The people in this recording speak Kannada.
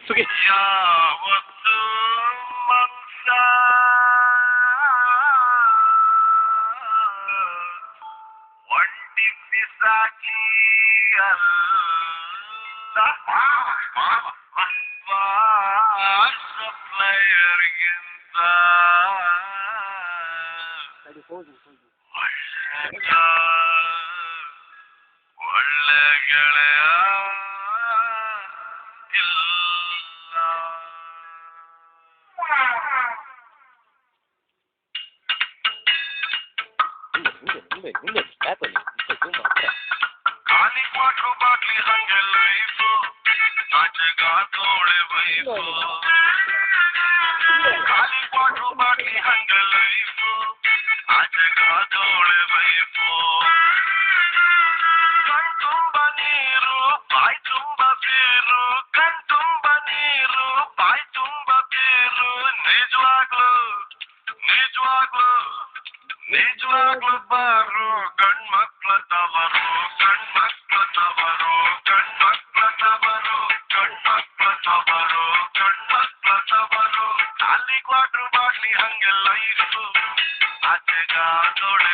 ಸುಗಿ ಯಾವತ್ತು ಮನ್ಸ ಒಂಟಿ ಪಿಸಾಚಿ ಅಲ್ಲ ಸಪ್ಲೈಯರ್ಗಿಂತ ಒಳ್ಳೆ ಗೆಳೆಯ ಇಲ್ಲ. ಖಾಲಿ ಕ್ವಾಟ್ರು ಬಾಟ್ಲಿ ಹಂಗೆ ಲೈಫು ಆಚೆಗಾದೋಳೆ ವೈಫು. ಖಾಲಿ ಕ್ವಾಟ್ರು ಬಾಟ್ಲಿ ಹಂಗೆ ಲೈಫು ಆಚೆಗಾದೋಳೆ ವೈಫು. ಕಣ್ ತುಂಬ ನೀರು ಬಾಯ್ ತುಂಬ ಬೀರು, ಕಣ್ ತುಂಬ ನೀರು ಬಾಯ್ ತುಂಬ ಬೀರು. ನಿಜವಾಗ್ಲು ನಿಜವಾಗ್ಲು ನಿಜವಾಗ್ಲು ಬಾರು ಗಂಡ್ಮಕ್ಳ ತವರು, ಗಂಡ್ಮಕ್ಳ ತವರು, ಗಂಡ್ಮಕ್ಳ ತವರು, ಗಂಡ್ಮಕ್ಳ ತವರು, ಗಂಡ್ಮಕ್ಳ ತವರು. ಖಾಲಿ ಕ್ವಾಟ್ರು ಬಾಟ್ಲಿ ಹಂಗೆ ಲೈಫು ಆಚೆಗಾದೋಳೆ